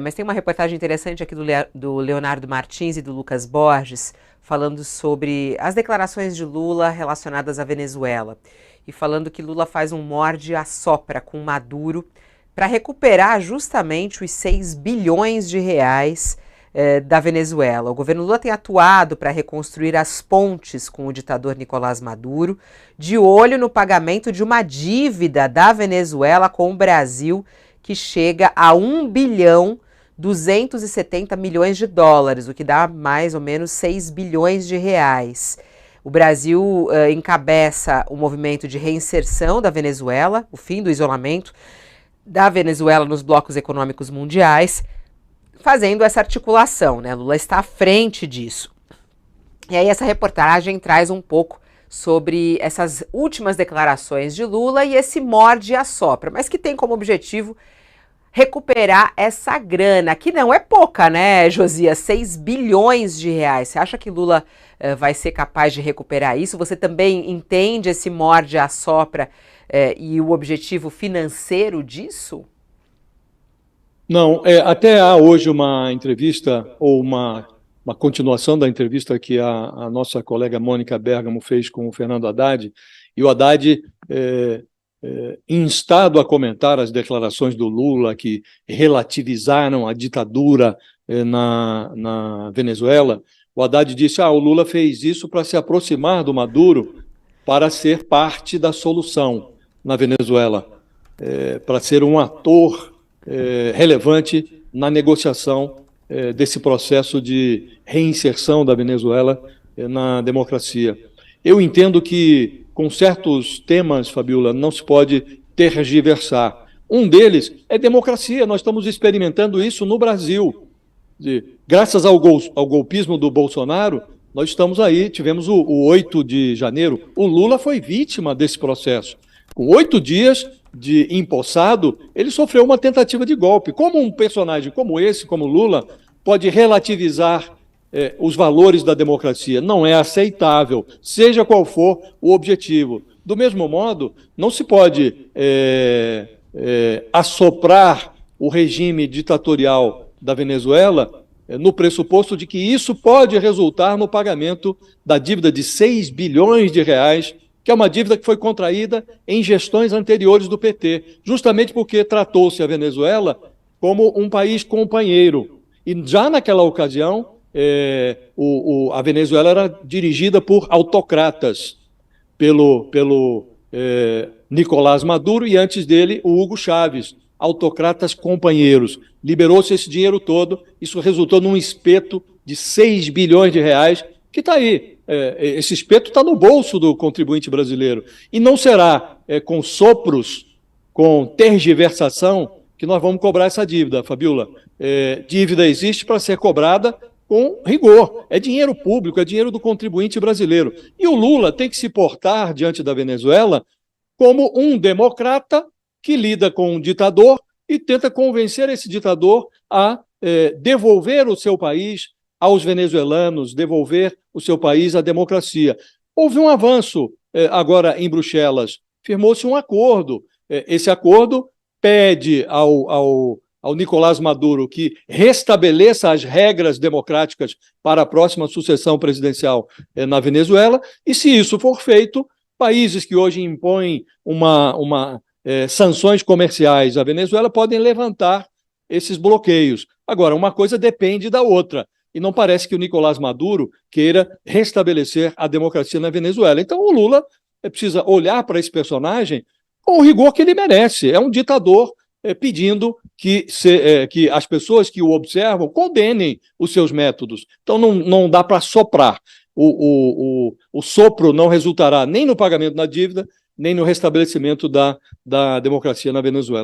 Mas tem uma reportagem interessante aqui do Leonardo Martins e do Lucas Borges, falando sobre as declarações de Lula relacionadas à Venezuela. E falando que Lula faz um morde-a-sopra com Maduro para recuperar justamente os 6 bilhões de reais da Venezuela. O governo Lula tem atuado para reconstruir as pontes com o ditador Nicolás Maduro, de olho no pagamento de uma dívida da Venezuela com o Brasil, que chega a 1 bilhão 270 milhões de dólares, o que dá mais ou menos 6 bilhões de reais. O Brasil encabeça o movimento de reinserção da Venezuela, o fim do isolamento da Venezuela nos blocos econômicos mundiais, fazendo essa articulação, né? Lula está à frente disso. E aí essa reportagem traz um pouco sobre essas últimas declarações de Lula e esse morde-a-sopra, mas que tem como objetivo recuperar essa grana, que não é pouca, né, Josias? 6 bilhões de reais. Você acha que Lula vai ser capaz de recuperar isso? Você também entende esse morde-a-sopra e o objetivo financeiro disso? Não, até há hoje uma entrevista, ou uma continuação da entrevista que a nossa colega Mônica Bergamo fez com o Fernando Haddad, e o Haddad, instado a comentar as declarações do Lula, que relativizaram a ditadura na Venezuela, o Haddad disse: o Lula fez isso para se aproximar do Maduro, para ser parte da solução na Venezuela, para ser um ator relevante na negociação desse processo de reinserção da Venezuela na democracia. Eu entendo que, com certos temas, Fabiola, não se pode tergiversar. Um deles é democracia. Nós estamos experimentando isso no Brasil. Graças ao golpismo do Bolsonaro, nós estamos aí, tivemos o 8 de janeiro. O Lula foi vítima desse processo. Com 8 dias de empossado, ele sofreu uma tentativa de golpe. Como um personagem como esse, como Lula, pode relativizar os valores da democracia? Não é aceitável, seja qual for o objetivo. Do mesmo modo, não se pode assoprar o regime ditatorial da Venezuela no pressuposto de que isso pode resultar no pagamento da dívida de 6 bilhões de reais, que é uma dívida que foi contraída em gestões anteriores do PT, justamente porque tratou-se a Venezuela como um país companheiro. E já naquela ocasião, a Venezuela era dirigida por autocratas, pelo Nicolás Maduro e antes dele o Hugo Chávez, autocratas companheiros. Liberou-se esse dinheiro todo, isso resultou num espeto de 6 bilhões de reais, que está aí. Esse espeto está no bolso do contribuinte brasileiro. E não será com sopros, com tergiversação, que nós vamos cobrar essa dívida, Fabiola. Dívida existe para ser cobrada com rigor. É dinheiro público, é dinheiro do contribuinte brasileiro. E o Lula tem que se portar diante da Venezuela como um democrata que lida com um ditador e tenta convencer esse ditador a devolver o seu país aos venezuelanos, devolver o seu país à democracia. Houve um avanço agora em Bruxelas, firmou-se um acordo. Esse acordo pede ao Nicolás Maduro que restabeleça as regras democráticas para a próxima sucessão presidencial na Venezuela, e se isso for feito, países que hoje impõem sanções comerciais à Venezuela podem levantar esses bloqueios. Agora, uma coisa depende da outra. E não parece que o Nicolás Maduro queira restabelecer a democracia na Venezuela. Então o Lula precisa olhar para esse personagem com o rigor que ele merece. É um ditador pedindo que as pessoas que o observam condenem os seus métodos. Então não dá para soprar. O sopro não resultará nem no pagamento da dívida, nem no restabelecimento da democracia na Venezuela.